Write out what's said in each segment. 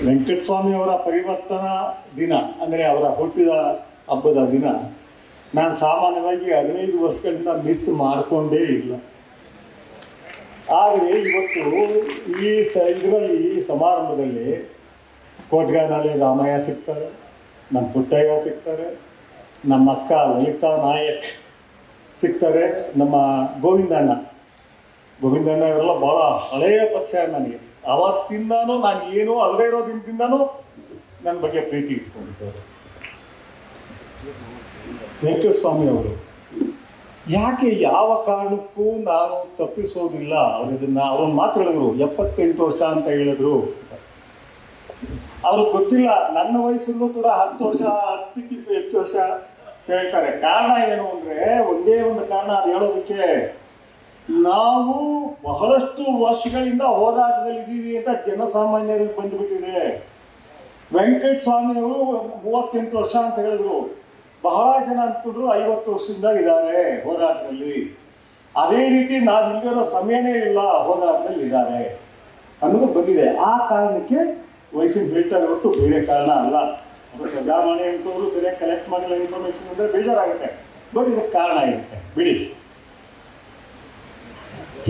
ವೆಂಕಟಸ್ವಾಮಿ ಅವರ ಪರಿವರ್ತನಾ ದಿನ ಅಂದರೆ ಅವರ ಹುಟ್ಟಿದ ಹಬ್ಬದ ದಿನ ನಾನು ಸಾಮಾನ್ಯವಾಗಿ 15 ವರ್ಷಗಳಿಂದ ಮಿಸ್ ಮಾಡಿಕೊಂಡೇ ಇಲ್ಲ. ಆದರೆ ಇವತ್ತು ಇದರಲ್ಲಿ ಸಮಾರಂಭದಲ್ಲಿ ಕೋಟ್ಗಾನಹಳ್ಳಿ ರಾಮಯ್ಯ ಸಿಗ್ತಾರೆ, ನಮ್ಮ ಪುಟ್ಟಯ್ಯ ಸಿಗ್ತಾರೆ, ನಮ್ಮ ಅಕ್ಕ ಲಲಿತಾ ನಾಯಕ್ ಸಿಗ್ತಾರೆ, ನಮ್ಮ ಗೋವಿಂದಣ್ಣ ಇವರೆಲ್ಲ ಭಾಳ ಹಳೆಯ ಪರಿಚಯ ನನಗೆ. ಆವತ್ತಿಂದನೂ ನಾನು ಏನೂ ಅಲ್ಲದೇ ಇರೋ ದಿನದಿಂದನೂ ನನ್ನ ಬಗ್ಗೆ ಪ್ರೀತಿ ಇಟ್ಕೊಂಡಿದ್ದಾರೆ. ವೆಂಕಟಸ್ವಾಮಿ ಅವರು ಯಾಕೆ ಯಾವ ಕಾರಣಕ್ಕೂ ನಾನು ತಪ್ಪಿಸೋದಿಲ್ಲ. ಅವ್ರೊಂದು ಮಾತು ಹೇಳಿದ್ರು, 78 ವರ್ಷ ಅಂತ ಹೇಳಿದ್ರು. ಅವ್ರಿಗೆ ಗೊತ್ತಿಲ್ಲ ನನ್ನ ವಯಸ್ಸಲ್ಲೂ ಕೂಡ 10 ವರ್ಷ 10ಕ್ಕಿಂತ ಹೆಚ್ಚು ವರ್ಷ ಹೇಳ್ತಾರೆ. ಕಾರಣ ಏನು ಅಂದರೆ ಒಂದೇ ಒಂದು ಕಾರಣ, ಅದು ಹೇಳೋದಕ್ಕೆ ನಾವು ಬಹಳಷ್ಟು ವರ್ಷಗಳಿಂದ ಹೋರಾಟದಲ್ಲಿದ್ದೀವಿ ಅಂತ ಜನಸಾಮಾನ್ಯರಿಗೆ ಬಂದುಬಿಟ್ಟಿದೆ. ವೆಂಕಟಸ್ವಾಮಿ ಅವರು 38 ವರ್ಷ ಅಂತ ಹೇಳಿದ್ರು. ಬಹಳ ಜನ ಅಂದ್ಕೊಂಡ್ರು 50 ವರ್ಷದಿಂದ ಇದ್ದಾರೆ ಹೋರಾಟದಲ್ಲಿ. ಅದೇ ರೀತಿ ನಾವಿಲ್ಲದಿರೋ ಸಮಯನೇ ಇಲ್ಲ, ಹೋರಾಟದಲ್ಲಿ ಇದ್ದಾರೆ ಅನ್ನೋದು ಬಂದಿದೆ. ಆ ಕಾರಣಕ್ಕೆ ವಯಸ್ಸಿನ ಹೇಳ್ತಾರೆ ಹೊರತು ಬೇರೆ ಕಾರಣ ಅಲ್ಲ. ಪ್ರಜಾವಾಣಿ ಅಂತವರು ಸರಿಯಾಗಿ ಕಲೆಕ್ಟ್ ಮಾಡಿಲ್ಲ ಇನ್ಫಾರ್ಮೇಶನ್ ಅಂದರೆ ಬೇಜಾರಾಗುತ್ತೆ. ಬಟ್ ಇದಕ್ಕೆ ಕಾರಣ ಇರುತ್ತೆ, ಬಿಡಿ.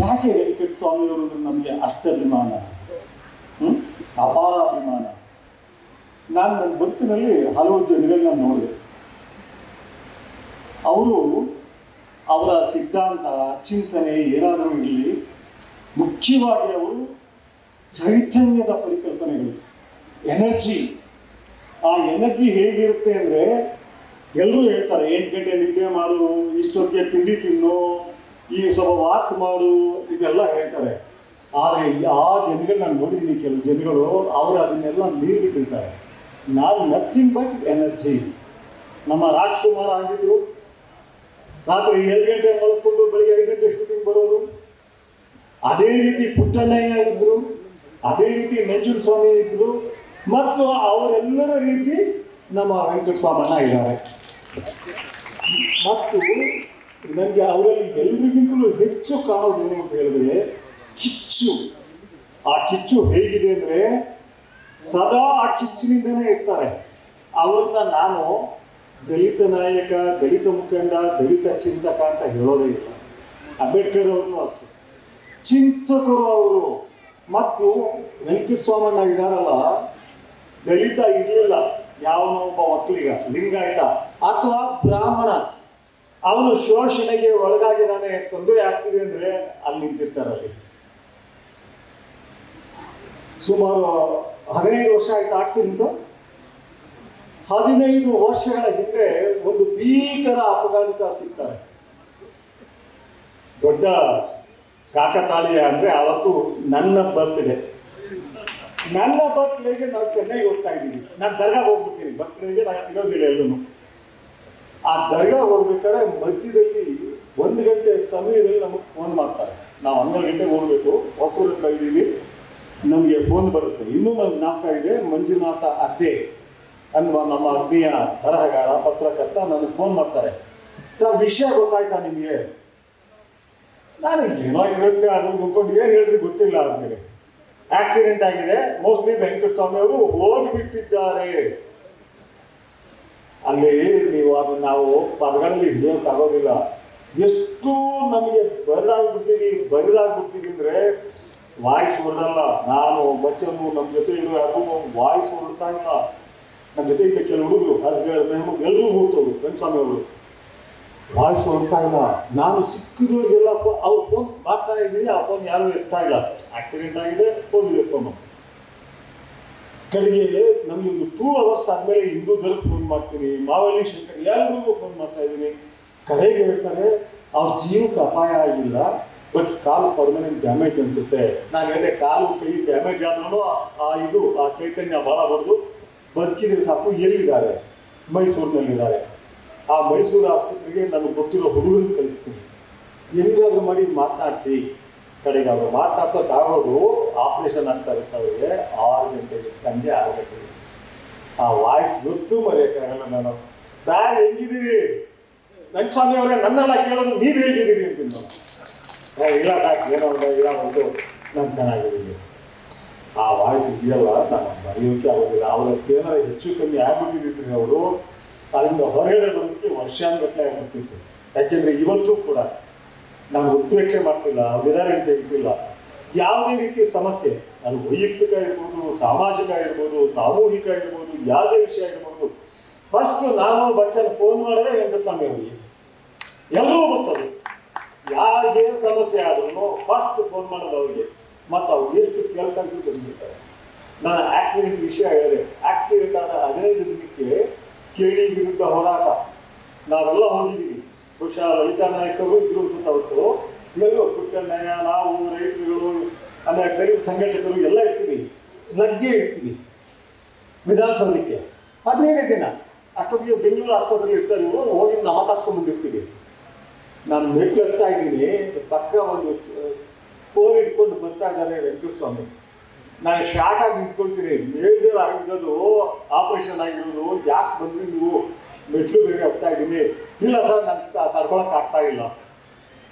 ಯಾಕೆ ವೆಂಕಟಸ್ವಾಮಿಯವರು ನಮಗೆ ಅಷ್ಟಭಿಮಾನ, ಅಪಾರ ಅಭಿಮಾನ? ನಾನು ನನ್ನ ಬದುಕಿನಲ್ಲಿ ಹಲವು ಜನಗಳನ್ನ ನೋಡಿದೆ. ಅವರ ಸಿದ್ಧಾಂತ ಚಿಂತನೆ ಏನಾದರೂ ಇರಲಿ, ಮುಖ್ಯವಾಗಿ ಅವರು ಚೈತನ್ಯದ ಪರಿಕಲ್ಪನೆಗಳು, ಎನರ್ಜಿ. ಆ ಎನರ್ಜಿ ಹೇಗಿರುತ್ತೆ ಅಂದರೆ ಎಲ್ಲರೂ ಹೇಳ್ತಾರೆ 8 ಗಂಟೆ ನಿದ್ದೆ ಮಾಡು, ಇಷ್ಟೊತ್ತಿಗೆ ತಿಂಡಿ ತಿನ್ನು, ಈ ಸ್ವಲ್ಪ ವಾಕ್ ಮಾಡು, ಇದೆಲ್ಲ ಹೇಳ್ತಾರೆ. ಆದರೆ ಆ ಜನಗಳು ನಾನು ನೋಡಿದ್ದೀನಿ, ಕೆಲವು ಜನಗಳು ಅವರು ಅದನ್ನೆಲ್ಲ ಮೀರಿಬಿಟ್ಟಿರ್ತಾರೆ. ನಾನು ನಥಿಂಗ್ ಬಟ್ ಎನರ್ಜಿ. ನಮ್ಮ ರಾಜ್ಕುಮಾರ್ ಆಗಿದ್ರು, ರಾತ್ರಿ 7 ಗಂಟೆ ಮಲ್ಕೊಂಡು ಬೆಳಿಗ್ಗೆ 5 ಗಂಟೆ ಶೂಟಿಂಗ್ ಬರೋರು. ಅದೇ ರೀತಿ ಪುಟ್ಟಣ್ಣಯ್ಯ ಇದ್ದರು, ಅದೇ ರೀತಿ ನಂಜುಂಡಸ್ವಾಮಿ ಇದ್ದರು, ಮತ್ತು ಅವರೆಲ್ಲರ ರೀತಿ ನಮ್ಮ ವೆಂಕಟಸ್ವಾಮಣ್ಣ ಇದ್ದಾರೆ. ಮತ್ತು ನನಗೆ ಅವರಲ್ಲಿ ಎಲ್ರಿಗಿಂತಲೂ ಹೆಚ್ಚು ಕಾಣೋದೇನು ಅಂತ ಹೇಳಿದ್ರೆ ಕಿಚ್ಚು. ಆ ಕಿಚ್ಚು ಹೇಗಿದೆ ಅಂದರೆ ಸದಾ ಆ ಕಿಚ್ಚಿನಿಂದನೇ ಇರ್ತಾರೆ. ಅವರನ್ನ ನಾನು ದಲಿತ ನಾಯಕ, ದಲಿತ ಮುಖಂಡ, ದಲಿತ ಚಿಂತಕ ಅಂತ ಹೇಳೋದೇ ಇಲ್ಲ. ಅಂಬೇಡ್ಕರ್ ಅವ್ರನ್ನೂ ಅಷ್ಟೇ ಚಿಂತಕರು ಅವರು. ಮತ್ತು ವೆಂಕಟಸ್ವಾಮಣ್ಣ ಇದ್ದಾರಲ್ಲ, ದಲಿತ ಇರಲಿಲ್ಲ, ಯಾವನೋ ಒಬ್ಬ ಒಕ್ಕಲಿಗ, ಲಿಂಗಾಯತ ಅಥವಾ ಬ್ರಾಹ್ಮಣ ಅವನು ಶೋಷಣೆಗೆ ಒಳಗಾಗಿದ್ದಾನೆ, ತೊಂದರೆ ಆಗ್ತಿದೆ ಅಂದರೆ ಅಲ್ಲಿ ನಿಂತಿರ್ತಾರಲ್ಲಿ. ಸುಮಾರು 15 ವರ್ಷ ಆಯ್ತು ಆಕ್ಸಿಡೆಂಟು. 15 ವರ್ಷಗಳ ಹಿಂದೆ ಒಂದು ಭೀಕರ ಅಪಘಾತ ಸಿಗ್ತಾರೆ. ದೊಡ್ಡ ಕಾಕತಾಳೀಯ ಅಂದರೆ ಅವತ್ತು ನನ್ನ ಬರ್ತ್ಡೇ. ನನ್ನ ಬರ್ತ್ಡೇಗೆ ನಾವು ಚೆನ್ನೈಗೆ ಹೋಗ್ತಾ ಇದ್ದೀವಿ. ನಾನು ದರ್ಗಾಗೆ ಹೋಗ್ಬಿಡ್ತೀನಿ, ಬರ್ತ್ಡೇಗೆ ನಾನು ಇರೋದಿಲ್ಲ ಎಲ್ಲೂ. ಆ ದರ್ಗಾ ಹೋಗ್ಬೇಕಾದ್ರೆ ಮಧ್ಯದಲ್ಲಿ 1 ಗಂಟೆ ಸಮಯದಲ್ಲಿ ನಮಗೆ ಫೋನ್ ಮಾಡ್ತಾರೆ. ನಾವು 12 ಗಂಟೆಗೆ ಹೋಗಬೇಕು, ಹೊಸೂರು ಹತ್ರ ಇದ್ದೀವಿ, ನಮಗೆ ಫೋನ್ ಬರುತ್ತೆ. ಇನ್ನೂ ನನಗೆ ಜ್ಞಾಪಕ ಇದೆ, ಮಂಜುನಾಥ ಅದ್ದೆ ಅನ್ನುವ ನಮ್ಮ ಆತ್ಮೀಯ ಬರಹಗಾರ, ಪತ್ರಕರ್ತ ನನಗೆ ಫೋನ್ ಮಾಡ್ತಾರೆ. ಸರ್, ವಿಷಯ ಗೊತ್ತಾಯ್ತಾ ನಿಮಗೆ? ನಾನು ಏನೋ ಇರುತ್ತೆ ಅದು ತಿಳ್ಕೊಂಡು ಏನು ಹೇಳ್ರಿ ಗೊತ್ತಿಲ್ಲ ಅಂತೇಳಿ. ಆಕ್ಸಿಡೆಂಟ್ ಆಗಿದೆ, ಮೋಸ್ಟ್ಲಿ ವೆಂಕಟಸ್ವಾಮಿ ಅವರು ಹೋಗಿಬಿಟ್ಟಿದ್ದಾರೆ. ಅಲ್ಲಿ ನೀವು ಅದನ್ನು ನಾವು ಪದಗಳಲ್ಲಿ ಹಿಡಿಯೋಕ್ಕಾಗೋದಿಲ್ಲ. ಎಷ್ಟು ನಮಗೆ ಬರಿದಾಗ್ಬಿಡ್ತೀವಿ ಅಂದರೆ ವಾಯ್ಸ್ ಹೊರಡಲ್ಲ. ನಾನು ಬಚ್ಚನು ನಮ್ಮ ಜೊತೆ ಇರೋ ಯಾರಿಗೂ ವಾಯ್ಸ್ ಹೊರಡ್ತಾ ಇಲ್ಲ. ನಮ್ಮ ಜೊತೆ ಇದ್ದ ಕೆಲವು ಹುಡುಗರು, ಅಸ್ಗರ್, ಮೆಹಮೂದ್ ಎಲ್ಲರೂ ಹೋಗ್ತವ್ರು, ವೆಂಕಟಸ್ವಾಮಿ ಅವರು ವಾಯ್ಸ್ ಹೊರಡ್ತಾ ಇಲ್ಲ. ನಾನು ಸಿಕ್ಕಿದವ್ರಿಗೆಲ್ಲ ಅವ್ರು ಫೋನ್ ಮಾಡ್ತಾನೆ ಇದ್ದೀನಿ, ಆ ಫೋನ್ ಯಾರೂ ಎತ್ತಾ ಇಲ್ಲ. ಆಕ್ಸಿಡೆಂಟ್ ಆಗಿದೆ, ಹೋಗಿದೆ ಫೋನು. ಕಡೆಗೆ ನಮಗೆ ಒಂದು 2 ಅವರ್ಸ್ ಆದಮೇಲೆ ಹಿಂದೂದವ್ರಿಗೆ ಫೋನ್ ಮಾಡ್ತೀನಿ, ಮಾವಳ್ಳಿ ಶಂಕರ್ ಎಲ್ಲರಿಗೂ ಫೋನ್ ಮಾಡ್ತಾ ಇದ್ದೀನಿ. ಕಡೆಗೆ ಹೇಳ್ತಾರೆ ಅವ್ರ ಜೀವಕ್ಕೆ ಅಪಾಯ ಆಗಿಲ್ಲ, ಬಟ್ ಕಾಲು ಪರ್ಮನೆಂಟ್ ಡ್ಯಾಮೇಜ್ ಅನಿಸುತ್ತೆ. ನಾನು ಹೇಳಿದೆ, ಕಾಲು ಕೈ ಡ್ಯಾಮೇಜ್ ಆದ್ರೂ ಆ ಚೈತನ್ಯ ಭಾಳ ಬರೆದು ಬದುಕಿದ್ರೆ ಸಾಕು. ಎಲ್ಲಿದ್ದಾರೆ? ಮೈಸೂರಿನಲ್ಲಿದ್ದಾರೆ. ಆ ಮೈಸೂರು ಆಸ್ಪತ್ರೆಗೆ ನನಗೆ ಗೊತ್ತಿರೋ ಹುಡುಗರನ್ನ ಕಳಿಸ್ತೀನಿ, ಹೆಂಗಾದ್ರೂ ಮಾಡಿ ಮಾತನಾಡಿಸಿ. ಕಡೆಗೆ ಅವರು ಮಾತನಾಡ್ಸೋಕ್ಕಾಗೋದು ಆಪ್ರೇಷನ್ ಆಗ್ತಾ ಇರುತ್ತೆ ಅವರಿಗೆ 6 ಗಂಟೆಗೆ, ಸಂಜೆ 6 ಗಂಟೆಗೆ. ಆ ವಾಯ್ಸ್ ಗೊತ್ತು ಮರೆಯೋಕ್ಕಾಗಲ್ಲ ನಾನು. ಸಾರ್ ಹೆಂಗಿದ್ದೀರಿ? ವೆಂಕಟಸ್ವಾಮಿ ಅವರೇ ನನ್ನೆಲ್ಲ ಕೇಳೋದು ನೀವು ಹೇಗಿದ್ದೀರಿ ಅಂತೀನಿ. ಇಲ್ಲ ಸಾಕು, ಏನೋ ಇಲ್ಲ ಒಂದು ನಾನು ಚೆನ್ನಾಗಿದ್ದೀನಿ. ಆ ವಾಯ್ಸ್ ಇದೆಯಲ್ಲ ನಾನು ಬರೆಯೋಕೆ ಆಗೋದಿಲ್ಲ. ಅವರದ್ದೇನಾರ ಹೆಚ್ಚು ಕಮ್ಮಿ ಆಗ್ಬಿಟ್ಟಿದ್ರಿ ಅವರು, ಅದರಿಂದ ಹೊರಗಡೆ ಬರೋದಕ್ಕೆ ವರ್ಷಾನುಗಟ್ಟಲೆ ಆಗ್ಬಿಡ್ತಿತ್ತು. ಯಾಕೆಂದರೆ ಇವತ್ತು ಕೂಡ ನಾನು ಉತ್ಪ್ರೇಕ್ಷೆ ಮಾಡ್ತಿಲ್ಲ, ಅವರಿದ್ದಾರೆ ಅಂತ ಹೇಳ್ತಿಲ್ಲ. ಯಾವುದೇ ರೀತಿಯ ಸಮಸ್ಯೆ, ಅದು ವೈಯಕ್ತಿಕ ಇರ್ಬೋದು, ಸಾಮಾಜಿಕ ಇರ್ಬೋದು, ಸಾಮೂಹಿಕ ಇರ್ಬೋದು, ಯಾವುದೇ ವಿಷಯ ಇರ್ಬೋದು, ಫಸ್ಟ್ ನಾನು ಬಚ್ಚನ ಫೋನ್ ಮಾಡೋದೇ ವೆಂಕಟಸ್ವಾಮಿ ಅವರಿಗೆ. ಎಲ್ಲರೂ ಗೊತ್ತದು, ಯಾರಿಗೆ ಸಮಸ್ಯೆ ಆದ್ರೂ ಫಸ್ಟ್ ಫೋನ್ ಮಾಡೋದು ಅವರಿಗೆ. ಮತ್ತು ಅವ್ರು ಎಷ್ಟು ಕೆಲಸ ಅಂತ ಬಂದ್ಬಿಡ್ತಾರೆ. ನಾನು ಆಕ್ಸಿಡೆಂಟ್ ವಿಷಯ ಹೇಳಿದೆ. ಆಕ್ಸಿಡೆಂಟ್ ಆದ 15 ದಿನಕ್ಕೆ ಕೇಳಿ ವಿರುದ್ಧ ಹೋರಾಟ ನಾವೆಲ್ಲ ಹೋಗಿದ್ದೀವಿ. ಬಹುಶಃ ಲಲಿತಾ ನಾಯಕರು ಇದ್ರು ಅನ್ಸುತ್ತೆ ಅವತ್ತು. ಎಲ್ಲೋ ಪುಟ್ಟಣ್ಣಯ್ಯ, ನಾವು, ರೈತರುಗಳು, ಆಮೇಲೆ ದಲಿತ ಸಂಘಟಕರು ಎಲ್ಲ ಇರ್ತೀವಿ. ಲಗ್ಗೆ ಇರ್ತೀವಿ ವಿಧಾನಸೌಧಕ್ಕೆ 15 ದಿನ. ಅಷ್ಟೊತ್ತಿಗೆ ಬೆಂಗಳೂರು ಆಸ್ಪತ್ರೆಯಲ್ಲಿ ಇರ್ತಾರೆ ಇವರು. ಹೋಗಿ ನಾವು ಮಾತಾಡ್ಸ್ಕೊಂಡು ಬಂದಿರ್ತೀವಿ. ನಾನು ಮೆಟ್ಲು ಹತ್ತಾ ಇದ್ದೀನಿ, ಪಕ್ಕ ಒಂದು ಫೋನ್ ಇಟ್ಕೊಂಡು ಬರ್ತಾ ಇದ್ದಾರೆ ವೆಂಕಟಸ್ವಾಮಿ. ನಾನು ಶಾಕ್ ಆಗಿ ನಿಂತ್ಕೊಳ್ತೀನಿ. ಮೇಜರ್ ಆಗಿರೋದು, ಆಪರೇಷನ್ ಆಗಿರೋದು, ಯಾಕೆ ಬಂದ್ರಿ ನೀವು? ಮೆಟ್ಲು ಬೇರೆ ಹತ್ತಾ ಇದ್ದೀನಿ. ಇಲ್ಲ ಸರ್, ನಾನು ತಡ್ಕೊಳಕ್ಕೆ ಆಗ್ತಾ ಇಲ್ಲ,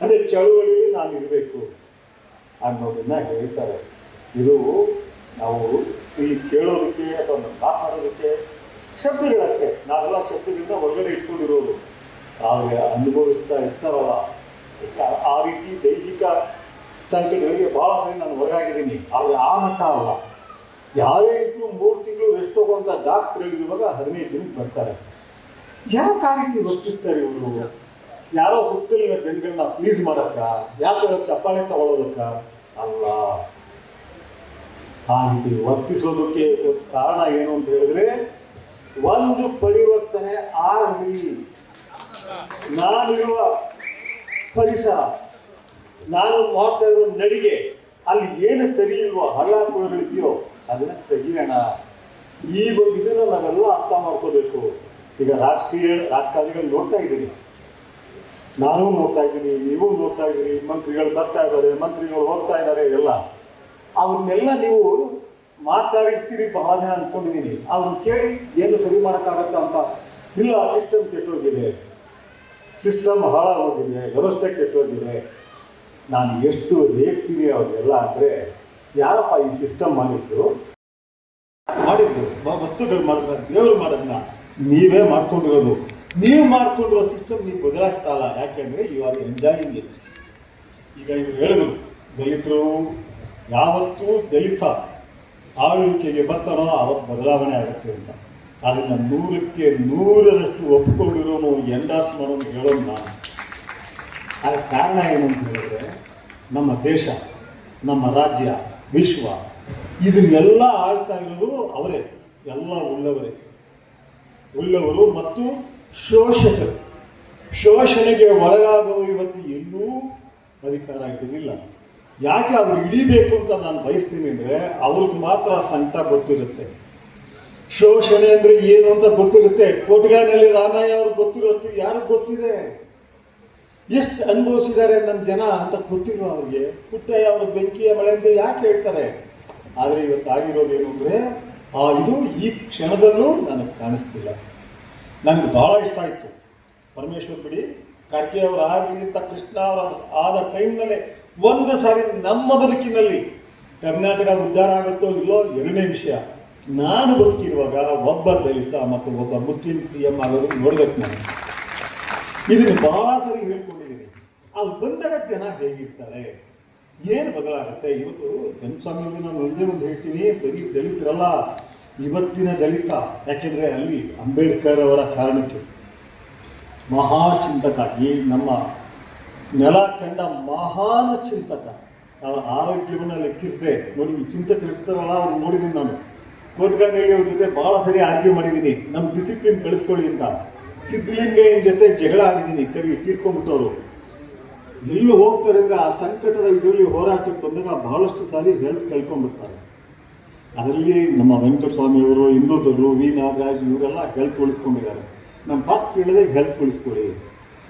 ಅಂದರೆ ಚಳುವಳಿ ನಾನು ಇರಬೇಕು ಅನ್ನೋದನ್ನ ಹೇಳ್ತಾರೆ. ಇದು ನಾವು ಇಲ್ಲಿ ಕೇಳೋದಕ್ಕೆ ಅಥವಾ ಮಾತನಾಡೋದಕ್ಕೆ ಶಬ್ದಗಳಷ್ಟೇ, ನಾವೆಲ್ಲ ಶಬ್ದಗಳನ್ನ ಹೊರಗಡೆ ಇಟ್ಕೊಂಡಿರೋದು. ಆದರೆ ಅನುಭವಿಸ್ತಾ ಇರ್ತಾರಲ್ಲ, ಆ ರೀತಿ ದೈಹಿಕ ಸಂಕಟಗಳಿಗೆ ಭಾಳ ಸರಿ ನಾನು ಹೊರಗಾಗಿದ್ದೀನಿ. ಆದರೆ ಆ ಮಟ್ಟ ಅಲ್ಲ. ಯಾರೇ ಇದ್ರು 3 ತಿಂಗಳು ರೆಸ್ಟ್ ತಗೋಂಥ ಡಾಕ್ಟರ್ ಹೇಳಿರುವಾಗ 15 ದಿನಕ್ಕೆ ಬರ್ತಾರೆ. ಯಾಕೆ ಆ ರೀತಿ ವರ್ತಿಸ್ತಾರೆ ಇವರು? ಯಾರೋ ಸುತ್ತಲಿನ ಜನಗಳನ್ನ ಪ್ಲೀಸ್ ಮಾಡಕ್ಕ, ಯಾಕೆ ಚಪ್ಪಾಳೆ ತಗೊಳ್ಳೋದಕ್ಕ ಅಲ್ಲ. ಆ ರೀತಿ ವರ್ತಿಸೋದಕ್ಕೆ ಕಾರಣ ಏನು ಅಂತ ಹೇಳಿದ್ರೆ, ಒಂದು ಪರಿವರ್ತನೆ ಆಗಲಿ. ನಾನಿರುವ ಪರಿಸರ, ನಾನು ಮಾಡ್ತಾ ಇರೋ ನಡಿಗೆ, ಅಲ್ಲಿ ಏನು ಸರಿ ಇಲ್ವೋ, ಹಳ್ಳ ಕುಳಗಳಿದೆಯೋ ಅದನ್ನ ತೆಗಿಯೋಣ. ಈ ಒಂದು ಇದನ್ನು ನಾವೆಲ್ಲ ಅರ್ಥ ಮಾಡ್ಕೋಬೇಕು. ಈಗ ರಾಜಕಾರಣಿಗಳು ನೋಡ್ತಾ ಇದ್ದೀರಿ, ನಾನು ನೋಡ್ತಾ ಇದ್ದೀನಿ, ನೀವು ನೋಡ್ತಾ ಇದ್ದೀರಿ. ಮಂತ್ರಿಗಳು ಬರ್ತಾ ಇದ್ದಾರೆ, ಮಂತ್ರಿಗಳು ಹೋಗ್ತಾ ಇದ್ದಾರೆ. ಎಲ್ಲ ಅವ್ರನ್ನೆಲ್ಲ ನೀವು ಮಾತಾಡಿರ್ತೀರಿ, ಬಹಳ ಜನ ಅಂದ್ಕೊಂಡಿದ್ದೀನಿ. ಅವ್ರನ್ನ ಕೇಳಿ ಏನು ಸರಿ ಮಾಡೋಕ್ಕಾಗತ್ತ ಅಂತ. ಇಲ್ಲ, ಸಿಸ್ಟಮ್ ಕೆಟ್ಟೋಗಿದೆ, ಸಿಸ್ಟಮ್ ಹಾಳಾಗೋಗಿದೆ, ವ್ಯವಸ್ಥೆ ಕೆಟ್ಟೋಗಿದೆ. ನಾನು ಎಷ್ಟು ರೇಗ್ತೀನಿ ಅವ್ರಿಗೆಲ್ಲ ಅಂದರೆ, ಯಾರಪ್ಪ ಈ ಸಿಸ್ಟಮ್ ಮಾಡಿದ್ದು ವಸ್ತುಗಳು ಮಾಡಿದ್ರೆ ದೇವರು ಮಾಡೋದನ್ನ ನೀವೇ ಮಾಡ್ಕೊಂಡಿರೋದು. ನೀವು ಮಾಡ್ಕೊಂಡಿರೋ ಸಿಸ್ಟಮ್ ನೀವು ಬದಲಾಯಿಸ್ತಾ ಇಲ್ಲ. ಯಾಕೆಂದರೆ ಯು ಆರ್ ಎಂಜಾಯಿಂಗ್ ಇಟ್. ಈಗ ಇವರು ಹೇಳಿದ್ರು, ದಲಿತರು ಯಾವತ್ತೂ ದಲಿತ ಆಳ್ವಿಕೆಗೆ ಬರ್ತಾರೋ ಅವತ್ತು ಬದಲಾವಣೆ ಆಗುತ್ತೆ ಅಂತ. ಅದನ್ನು 100ಕ್ಕೆ 100ರಷ್ಟು ಒಪ್ಪಿಕೊಂಡಿರೋನು, ಎಂಡಾರ್ಸ್ ಮಾಡೋನು ಹೇಳೋನು ನಾನು. ಅದಕ್ಕೆ ಕಾರಣ ಏನು ಅಂತ ಹೇಳಿದ್ರೆ, ನಮ್ಮ ದೇಶ, ನಮ್ಮ ರಾಜ್ಯ, ವಿಶ್ವ, ಇದನ್ನೆಲ್ಲ ಆಳ್ತಾ ಇರೋದು ಅವರೇ. ಎಲ್ಲ ಉಳ್ಳವರು ಮತ್ತು ಶೋಷಕರು. ಶೋಷಣೆಗೆ ಒಳಗಾದವರು ಇವತ್ತು ಎಲ್ಲೂ ಅಧಿಕಾರ ಹಿಡಿದಿಲ್ಲ. ಯಾಕೆ ಅವ್ರು ಹಿಡಿಬೇಕು ಅಂತ ನಾನು ಬಯಸ್ತೀನಿ ಅಂದರೆ, ಅವ್ರಿಗೆ ಮಾತ್ರ ಸಂಕಟ ಗೊತ್ತಿರುತ್ತೆ. ಶೋಷಣೆ ಅಂದರೆ ಏನು ಅಂತ ಗೊತ್ತಿರುತ್ತೆ. ಕೊಟ್ಗಾನಲ್ಲಿ ರಾಮಯ್ಯ ಅವ್ರಿಗೆ ಗೊತ್ತಿರೋಷ್ಟು ಯಾರಿಗೆ ಗೊತ್ತಿದೆ? ಎಷ್ಟು ಅನುಭವಿಸಿದ್ದಾರೆ ನಮ್ಮ ಜನ ಅಂತ ಗೊತ್ತಿರೋ ಅವ್ರಿಗೆ. ಪುಟ್ಟಯ್ಯ ಅವರು ಬೆಂಕಿಯ ಮಳೆ ಅಂತ ಯಾಕೆ ಹೇಳ್ತಾರೆ? ಆದರೆ ಇವತ್ತು ಆಗಿರೋದೇನು ಅಂದರೆ, ಇದು ಈ ಕ್ಷಣದಲ್ಲೂ ನನಗೆ ಕಾಣಿಸ್ತಿಲ್ಲ. ನನಗೆ ಭಾಳ ಇಷ್ಟ ಆಯಿತು. ಪರಮೇಶ್ವರ್ ಬಿಡಿ, ಖರ್ಗೆ ಅವರು ಆಗಿರ್ತ ಕೃಷ್ಣ ಅವರ ಆದ ಟೈಮ್ನಲ್ಲೇ ಒಂದು ಸಾರಿ ನಮ್ಮ ಬದುಕಿನಲ್ಲಿ ಕರ್ನಾಟಕ ಉದ್ಧಾರ ಆಗುತ್ತೋ ಇಲ್ಲೋ ಎರಡನೇ ವಿಷಯ. ನಾನು ಬದುಕಿರುವಾಗ ಒಬ್ಬ ದಲಿತ ಮತ್ತು ಒಬ್ಬ ಮುಸ್ಲಿಂ CM ಆಗೋದಕ್ಕೆ ನೋಡ್ಬೇಕು. ನಾನು ಇದನ್ನು ಬಹಳ ಸರಿ ಹೇಳ್ಕೊಂಡಿದ್ದೀನಿ. ಅವ್ರು ಬಂದಾಗ ಜನ ಹೇಗಿರ್ತಾರೆ, ಏನು ಬದಲಾಗುತ್ತೆ. ಇವತ್ತು ವೆಂಕಟಸ್ವಾಮಿ ನಾನು ಒಂದೇ ಒಂದು ಹೇಳ್ತೀನಿ, ಬರೀ ದಲಿತರಲ್ಲ, ಇವತ್ತಿನ ದಲಿತ. ಯಾಕೆಂದರೆ ಅಲ್ಲಿ ಅಂಬೇಡ್ಕರ್ ಅವರ ಕಾರಣಕ್ಕೆ ಮಹಾಚಿಂತಕ, ಈ ನಮ್ಮ ನೆಲ ಕಂಡ ಮಹಾನ್ ಚಿಂತಕ. ಅವರ ಆರೋಗ್ಯವನ್ನು ಲೆಕ್ಕಿಸದೆ ನೋಡಿ, ಈ ಚಿಂತಕರು ಇರ್ತಾರಲ್ಲ, ಅವ್ರು ನೋಡಿದ್ದೀನಿ ನಾನು. ಕೋಟ್ಗಂಗಯ್ಯ ಅವ್ರ ಜೊತೆ ಭಾಳ ಸರಿ ಆರ್ಗ್ಯೂ ಮಾಡಿದ್ದೀನಿ, ನಮ್ಮ ಡಿಸಿಪ್ಲಿನ್ ಬೆಳೆಸ್ಕೊಳ್ಳಿ ಅಂತ. ಸಿದ್ಧಲಿಂಗಯ್ಯನ ಜೊತೆ ಜಗಳ ಆಡಿದ್ದೀನಿ, ಕವಿ ತೀರ್ಕೊಂಡ್ಬಿಟ್ಟವರು. ಎಲ್ಲೂ ಹೋಗ್ತಾರೆ ಅಂದರೆ ಆ ಸಂಕಟದ ಇದರಲ್ಲಿ ಹೋರಾಟಕ್ಕೆ ಬಂದಾಗ ಬಹಳಷ್ಟು ಸಾರಿ ಹೆಲ್ತ್ ಕಳ್ಕೊಂಡ್ಬಿಡ್ತಾರೆ. ಅದರಲ್ಲಿ ನಮ್ಮ ವೆಂಕಟಸ್ವಾಮಿಯವರು, ಹಿಂದೂದರು, ವಿ ನಾಗರಾಜ್ ಇವರೆಲ್ಲ ಹೆಲ್ತ್ ಉಳಿಸ್ಕೊಂಡಿದ್ದಾರೆ. ನಾನು ಫಸ್ಟ್ ಹೇಳಿದ್ರೆ ಹೆಲ್ತ್ ಉಳಿಸ್ಕೊಳ್ಳಿ.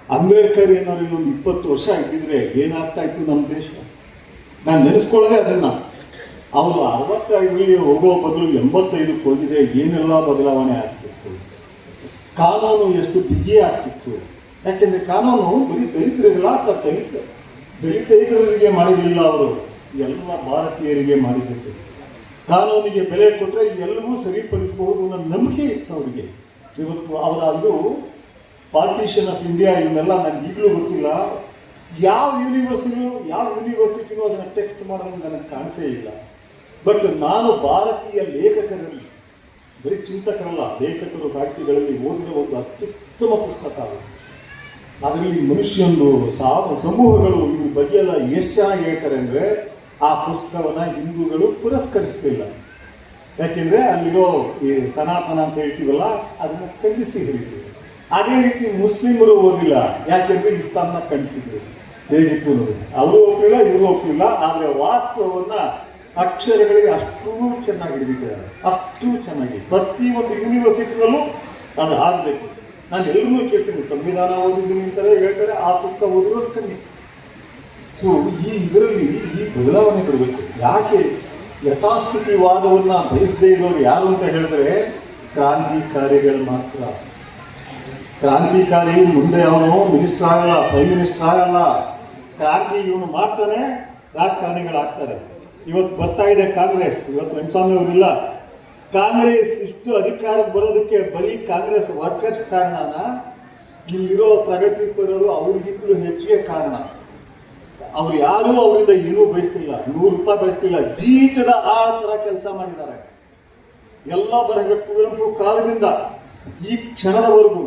ಅಂಬೇಡ್ಕರ್ ಏನಾದ್ರು ಇನ್ನೊಂದು 20 ವರ್ಷ ಇದ್ದಿದ್ರೆ ಏನಾಗ್ತಾ ಇತ್ತು ನಮ್ಮ ದೇಶ? ನಾನು ನೆನೆಸ್ಕೊಳ್ಳೋದೇ ಅದನ್ನು. ಅವರು 65ರಲ್ಲಿ ಹೋಗೋ ಬದಲು 85ಕ್ಕೆ ಹೋಗಿದೆ, ಏನೆಲ್ಲ ಬದಲಾವಣೆ ಆಗ್ತಿತ್ತು. ಕಾನೂನು ಎಷ್ಟು ಬಿಗಿ ಆಗ್ತಿತ್ತು. ಯಾಕೆಂದರೆ ಕಾನೂನು ಬರೀ ದಲಿತರಿಗೆಲ್ಲ ದಲಿತರಿಗೆ ಮಾಡಿರಲಿಲ್ಲ, ಅವರು ಎಲ್ಲ ಭಾರತೀಯರಿಗೆ ಮಾಡಿದ್ದಿತ್ತು. ಕಾನೂನಿಗೆ ಬೆಲೆ ಕೊಟ್ಟರೆ ಎಲ್ಲವೂ ಸರಿಪಡಿಸಬಹುದು ಅನ್ನೋ ನಂಬಿಕೆ ಇತ್ತು ಅವರಿಗೆ. ಇವತ್ತು ಅವರ ಇದು ಪಾರ್ಟಿಷನ್ ಆಫ್ ಇಂಡಿಯಾ ಇವನ್ನೆಲ್ಲ ನನಗೆ ಈಗಲೂ ಗೊತ್ತಿಲ್ಲ. ಯಾವ ಯೂನಿವರ್ಸಿಟಿನೂ ಅದನ್ನು ಟೆಕ್ಸ್ಟ್ ಮಾಡೋದು ನನಗೆ ಕಾಣಿಸೇ ಇಲ್ಲ. ಬಟ್ ನಾನು ಭಾರತೀಯ ಲೇಖಕರಲ್ಲಿ, ಬರೀ ಚಿಂತಕರಲ್ಲ, ಲೇಖಕರು ಸಾಹಿತಿಗಳಲ್ಲಿ ಓದಿದ ಒಂದು ಅತ್ಯುತ್ತಮ ಪುಸ್ತಕ ಅದು. ಅದರಲ್ಲಿ ಮನುಷ್ಯಂದು ಸಮೂಹಗಳು ಇದ್ರ ಬಗ್ಗೆ ಎಲ್ಲ ಎಷ್ಟು ಚೆನ್ನಾಗಿ ಹೇಳ್ತಾರೆ ಅಂದರೆ, ಆ ಪುಸ್ತಕವನ್ನು ಹಿಂದೂಗಳು ಪುರಸ್ಕರಿಸ್ತಿಲ್ಲ. ಯಾಕೆಂದರೆ ಅಲ್ಲಿರೋ ಈ ಸನಾತನ ಅಂತ ಹೇಳ್ತೀವಲ್ಲ, ಅದನ್ನು ಖಂಡಿಸಿ ಹೇಳಿದ್ರು. ಅದೇ ರೀತಿ ಮುಸ್ಲಿಮರು ಓದಿಲ್ಲ, ಯಾಕೆಂದರೆ ಇಸ್ಲಾಂನ ಖಂಡಿಸಿದ್ರು. ಹೇಗಿತ್ತು ನೋಡಿ, ಅವರು ಒಪ್ಪಲಿಲ್ಲ, ಇವರು ಒಪ್ಪಲಿಲ್ಲ. ಆದರೆ ವಾಸ್ತವವನ್ನು ಅಕ್ಷರಗಳಿಗೆ ಅಷ್ಟೂ ಚೆನ್ನಾಗಿ ಹಿಡಿದಿದ್ದಾರೆ, ಅಷ್ಟು ಚೆನ್ನಾಗಿ. ಪ್ರತಿಯೊಂದು ಯೂನಿವರ್ಸಿಟಿನಲ್ಲೂ ಅದು ಆಗಬೇಕು. ನಾನು ಎಲ್ಲರೂ ಕೇಳ್ತೀನಿ, ಸಂವಿಧಾನ ಓದಿದ್ದೀನಿ ಅಂತಾರೆ, ಹೇಳ್ತಾರೆ, ಆ ಪುಸ್ತಕ ಓದಿರೋದು ಕಮ್ಮಿ. ಸೊ ಇದರಲ್ಲಿ ಈ ಬದಲಾವಣೆ ಬರಬೇಕು. ಯಾಕೆ ಯಥಾಸ್ಥಿತಿವಾದವನ್ನು ಬಯಸದೇ ಇರೋರು ಯಾರು ಅಂತ ಹೇಳಿದ್ರೆ ಕ್ರಾಂತಿಕಾರಿಗಳು ಮಾತ್ರ. ಕ್ರಾಂತಿಕಾರಿ ಮುಂದೆ ಅವನು ಮಿನಿಸ್ಟರ್ ಆಗಲ್ಲ, ಪ್ರೈಮ್ ಮಿನಿಸ್ಟರ್ ಆಗಲ್ಲ. ಕ್ರಾಂತಿ ಇವನು ಮಾಡ್ತಾನೆ, ರಾಜಕಾರಣಿಗಳಾಗ್ತಾರೆ. ಇವತ್ತು ಬರ್ತಾ ಇದೆ ಕಾಂಗ್ರೆಸ್, ಇವತ್ತು ರಂಗಸ್ವಾಮಿ ಅವರಿಲ್ಲ. ಕಾಂಗ್ರೆಸ್ ಇಷ್ಟು ಅಧಿಕಾರಕ್ಕೆ ಬರೋದಕ್ಕೆ ಬರೀ ಕಾಂಗ್ರೆಸ್ ವರ್ಕರ್ಸ್ ಕಾರಣನ, ಇಲ್ಲಿರೋ ಪ್ರಗತಿಪರರು ಅವ್ರಿಗಿಂತಲೂ ಹೆಚ್ಚಿಗೆ ಕಾರಣ. ಅವ್ರು ಯಾರೂ ಅವರಿಂದ ಏನೂ ಬಯಸ್ತಿಲ್ಲ, 100 ರೂಪಾಯಿ ಬಯಸ್ತಿಲ್ಲ. ಜೀತದ ಆ ಥರ ಕೆಲಸ ಮಾಡಿದ್ದಾರೆ. ಎಲ್ಲ ಬರಹ ಕುವೆಂಪು ಕಾಲದಿಂದ ಈ ಕ್ಷಣದವರೆಗೂ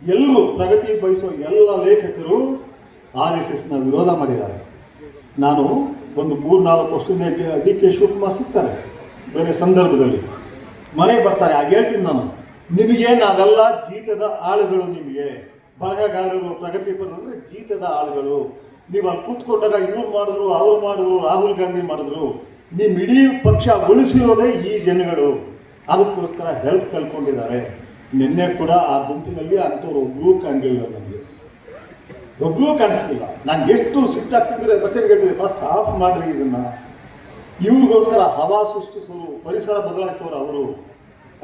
ಎಲ್ಲರೂ ಪ್ರಗತಿ ಬಯಸೋ ಎಲ್ಲ ಲೇಖಕರು RSSನ ವಿರೋಧ ಮಾಡಿದ್ದಾರೆ. ನಾನು ಒಂದು 3-4 ವರ್ಷದಿಂದ DK ಶಿವಕುಮಾರ್ ಸಿಗ್ತಾರೆ ಬೇರೆ ಸಂದರ್ಭದಲ್ಲಿ, ಮನೆಗೆ ಬರ್ತಾರೆ. ಆಗ ಹೇಳ್ತೀನಿ ನಾನು, ನಿಮಗೆ ನಾವೆಲ್ಲ ಜೀತದ ಆಳುಗಳು, ನಿಮಗೆ ಬರಹಗಾರರು ಪ್ರಗತಿಪರರು ಅಂದರೆ ಜೀತದ ಆಳುಗಳು. ನೀವು ಅಲ್ಲಿ ಕೂತ್ಕೊಂಡಾಗ ಇವ್ರು ಮಾಡಿದ್ರು, ಅವ್ರು ಮಾಡಿದ್ರು, ರಾಹುಲ್ ಗಾಂಧಿ ಮಾಡಿದ್ರು. ನಿಮ್ಮ ಇಡೀ ಪಕ್ಷ ಉಳಿಸಿರೋದೇ ಈ ಜನಗಳು. ಅದಕ್ಕೋಸ್ಕರ ಹೆಲ್ತ್ ಕಳ್ಕೊಂಡಿದ್ದಾರೆ. ನಿನ್ನೆ ಕೂಡ ಆ ಗುಂಪಿನಲ್ಲಿ ಅಂಥವ್ರು ಒಬ್ಬರೂ ಕಾಣಲಿಲ್ಲ, ನನಗೆ ಒಬ್ಬರೂ ಕಾಣಿಸ್ತಿಲ್ಲ. ನಾನು ಎಷ್ಟು ಸಿಟ್ಟಾಗ್ತಿದ್ರೆ ಬಚ್ಚನಿಗೆ ಹೇಳ್ತಿದ್ದೆ, ಫಸ್ಟ್ ಆಫ್ ಮಾಡ್ರಿ ಇದನ್ನು, ಇವ್ರಿಗೋಸ್ಕರ ಹವಾ ಸೃಷ್ಟಿಸೋರು, ಪರಿಸರ ಬದಲಾಯಿಸೋರು ಅವರು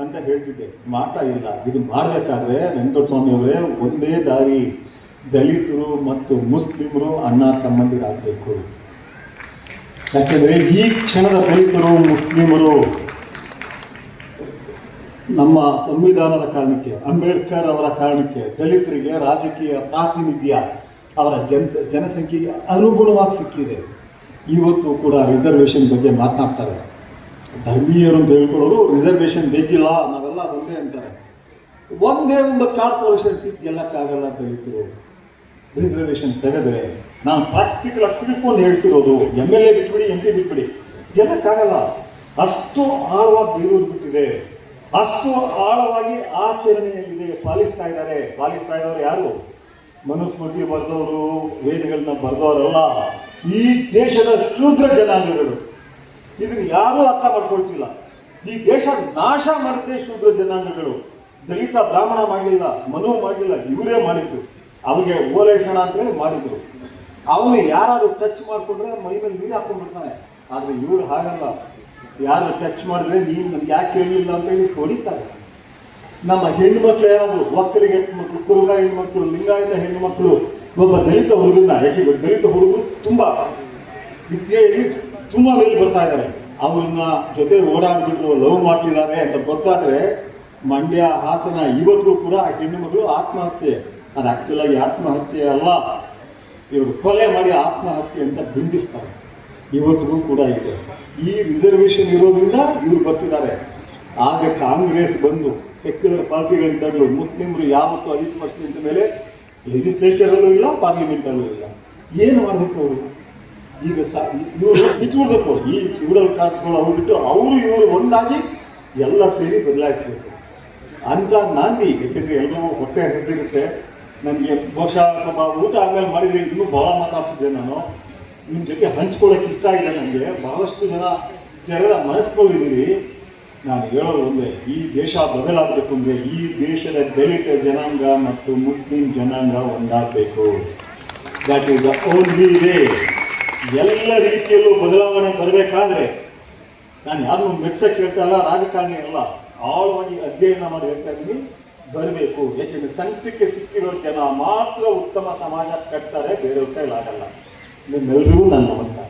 ಅಂತ ಹೇಳ್ತಿದ್ದೆ. ಮಾಡ್ತಾ ಇಲ್ಲ. ಇದು ಮಾಡಬೇಕಾದ್ರೆ ವೆಂಕಟಸ್ವಾಮಿ ಅವರೇ ಒಂದೇ ದಾರಿ, ದಲಿತರು ಮತ್ತು ಮುಸ್ಲಿಮರು ಅಣ್ಣ ತಮ್ಮಂದಿರಾಗಬೇಕು. ಯಾಕೆಂದರೆ ಈ ಕ್ಷಣದ ದಲಿತರು ಮುಸ್ಲಿಮರು ನಮ್ಮ ಸಂವಿಧಾನದ ಕಾರಣಕ್ಕೆ, ಅಂಬೇಡ್ಕರ್ ಅವರ ಕಾರಣಕ್ಕೆ ದಲಿತರಿಗೆ ರಾಜಕೀಯ ಪ್ರಾತಿನಿಧ್ಯ ಅವರ ಜನಸಂಖ್ಯೆಗೆ ಅನುಗುಣವಾಗಿ ಸಿಕ್ಕಿದೆ. ಇವತ್ತು ಕೂಡ ರಿಸರ್ವೇಷನ್ ಬಗ್ಗೆ ಮಾತನಾಡ್ತಾರೆ. ಧರ್ಮೀಯರು ಅಂತ ಹೇಳ್ಕೊಳ್ಳೋರು ರಿಸರ್ವೇಷನ್ ಬೇಕಿಲ್ಲ, ನಾವೆಲ್ಲ ಒಂದೇ ಅಂತಾರೆ. ಒಂದೇ ಒಂದು ಕಾರ್ಪೊರೇಷನ್ ಸೀಟ್ ಗೆಲ್ಲಕ್ಕಾಗಲ್ಲ ದಲಿತರು. ರಿಸರ್ವೇಷನ್ ತೆಗೆದ್ರೆ ನಾನು ಪ್ರಾಕ್ಟಿಕಲ್ ಆಗಿ ತಿಳ್ಕೊಂಡು ಹೇಳ್ತಿರೋದು, MLA ಬಿಟ್ಬಿಡಿ, MP ಬಿಟ್ಬಿಡಿ, ಗೆಲ್ಲಕ್ಕಾಗಲ್ಲ. ಅಷ್ಟು ಆಳವಾಗಿ ಬೀರೋದು ಬಿಟ್ಟಿದೆ, ಅಷ್ಟು ಆಳವಾಗಿ ಆಚರಣೆಯಲ್ಲಿದೆ. ಪಾಲಿಸ್ತಾ ಇದ್ದವರು ಯಾರು? ಮನುಸ್ಮೃತಿ ಬರೆದವರು, ವೇದಗಳನ್ನ ಬರೆದವರಲ್ಲ, ಈ ದೇಶದ ಶೂದ್ರ ಜನಾಂಗಗಳು. ಇದನ್ನು ಯಾರೂ ಅರ್ಥ ಮಾಡ್ಕೊಳ್ತಿಲ್ಲ. ಈ ದೇಶ ನಾಶ ಮಾಡಿದ್ದೇ ಶೂದ್ರ ಜನಾಂಗಗಳು. ದಲಿತ ಬ್ರಾಹ್ಮಣ ಮಾಡಲಿಲ್ಲ, ಮನು ಮಾಡಲಿಲ್ಲ, ಇವರೇ ಮಾಡಿದ್ದು. ಅವ್ರಿಗೆ ಓಲೈಸೋಣ ಅಂತೇಳಿ ಮಾಡಿದ್ರು. ಅವನು ಯಾರಾದರೂ ಟಚ್ ಮಾಡಿಕೊಂಡ್ರೆ ಮೈ ಮೇಲೆ ನೀರು ಹಾಕೊಂಡ್ಬಿಡ್ತಾನೆ. ಆದರೆ ಇವರು ಹಾಗಲ್ಲ. ಯಾರು ಟಚ್ ಮಾಡಿದ್ರೆ ನೀನು ನನಗೆ ಯಾಕೆ ಕೇಳಲಿಲ್ಲ ಅಂತೇಳಿ ಹೊಡಿತಾರೆ. ನಮ್ಮ ಹೆಣ್ಣುಮಕ್ಳು ಯಾರಾದರೂ, ಒಕ್ಕಲಿಗೆ ಹೆಣ್ಮಕ್ಳು, ಕುರುಬ ಹೆಣ್ಮಕ್ಳು, ಲಿಂಗಾಯತ ಹೆಣ್ಣುಮಕ್ಕಳು, ಒಬ್ಬ ದಲಿತ ಹುಡುಗನ, ಯಾಕೆ ದಲಿತ ಹುಡುಗರು ತುಂಬ ವಿದ್ಯೆಯಲ್ಲಿ ತುಂಬ ಮೇಲೆ ಬರ್ತಾ ಇದ್ದಾರೆ, ಅವ್ರನ್ನ ಜೊತೆ ಓಡಾಡ್ಬಿಟ್ಟು ಲವ್ ಮಾಡ್ತಿದ್ದಾರೆ ಅಂತ ಗೊತ್ತಾದರೆ ಮಂಡ್ಯ, ಹಾಸನ ಇವತ್ತು ಕೂಡ ಆ ಹೆಣ್ಣುಮಗಳು ಆತ್ಮಹತ್ಯೆ. ಅದು ಆ್ಯಕ್ಚುಲಾಗಿ ಆತ್ಮಹತ್ಯೆ ಅಲ್ಲ, ಇವರು ಕೊಲೆ ಮಾಡಿ ಆತ್ಮಹತ್ಯೆ ಅಂತ ಬಿಂಬಿಸ್ತಾರೆ. ಇವತ್ತಿಗೂ ಕೂಡ ಇದೆ. ಈ ರಿಸರ್ವೇಷನ್ ಇರೋದ್ರಿಂದ ಇವರು ಬರ್ತಿದ್ದಾರೆ. ಆದರೆ ಕಾಂಗ್ರೆಸ್ ಬಂದು ಸೆಕ್ಯುಲರ್ ಪಾರ್ಟಿಗಳಿದ್ದಾಗಲೂ ಮುಸ್ಲಿಮರು ಯಾವತ್ತೂ 5% ಮೇಲೆ ಲೆಜಿಸ್ಲೇಚರಲ್ಲೂ ಇಲ್ಲ, ಪಾರ್ಲಿಮೆಂಟಲ್ಲೂ ಇಲ್ಲ. ಏನು ಮಾಡಬೇಕು ಅವರು? ಈಗ ಇವರು ಬಿಟ್ಬಿಡ್ಬೇಕು. ಈ ಫ್ಯೂಡಲ್ ಕಾಸ್ಟ್ಗಳು ಅವ್ರು ಬಿಟ್ಟು ಇವರು ಒಂದಾಗಿ ಎಲ್ಲ ಸೇರಿ ಬದಲಾಯಿಸಬೇಕು ಅಂತ ನಾಂದಿ. ಯಾಕೆಂದರೆ ಎಲ್ಲರೂ ಹೊಟ್ಟೆ ಹಸಿದಿರುತ್ತೆ. ನನಗೆ ಬಹುಶಃ ಸ್ವಲ್ಪ ಊಟ ಆದಮೇಲೆ ಮಾಡಿದರೆ ಇನ್ನೂ ಭಾಳ ಮಾತಾಡ್ತಿದ್ದೆ. ನಾನು ನಿಮ್ಮ ಜೊತೆ ಹಂಚ್ಕೊಳ್ಳೋಕೆ ಇಷ್ಟ ಆಗಿದೆ. ನನಗೆ ಬಹಳಷ್ಟು ಜನರ ಮನಸ್ಸಿನಲ್ಲಿದ್ದೀರಿ. ನಾನು ಹೇಳೋದು ಒಂದೇ, ಈ ದೇಶ ಬದಲಾಗಬೇಕು ಅಂದರೆ ಈ ದೇಶದ ದಲಿತ ಜನಾಂಗ ಮತ್ತು ಮುಸ್ಲಿಂ ಜನಾಂಗ ಒಂದಾಗಬೇಕು. That is the only way. ಎಲ್ಲ ರೀತಿಯಲ್ಲೂ ಬದಲಾವಣೆ ಬರಬೇಕಾದ್ರೆ ನಾನು ಯಾರನ್ನೂ ಮೆಚ್ಚಕ್ಕೆ ಹೇಳ್ತಾ ಇಲ್ಲ, ರಾಜಕಾರಣಿ ಅಲ್ಲ, ಆಳವಾಗಿ ಅಧ್ಯಯನ ಮಾಡಿ ಹೇಳ್ತಾ ಇದ್ದೀನಿ, ಬರಬೇಕು. ಯಾಕೆಂದರೆ ಸಂಕಟಕ್ಕೆ ಸಿಕ್ಕಿರೋ ಜನ ಮಾತ್ರ ಉತ್ತಮ ಸಮಾಜ ಕಟ್ತಾರೆ, ಬೇರೆಯವ್ರ ಕೈಲಾಗಲ್ಲ. ನಿಮ್ಮೆಲ್ಲರಿಗೂ ನನ್ನ ನಮಸ್ಕಾರ.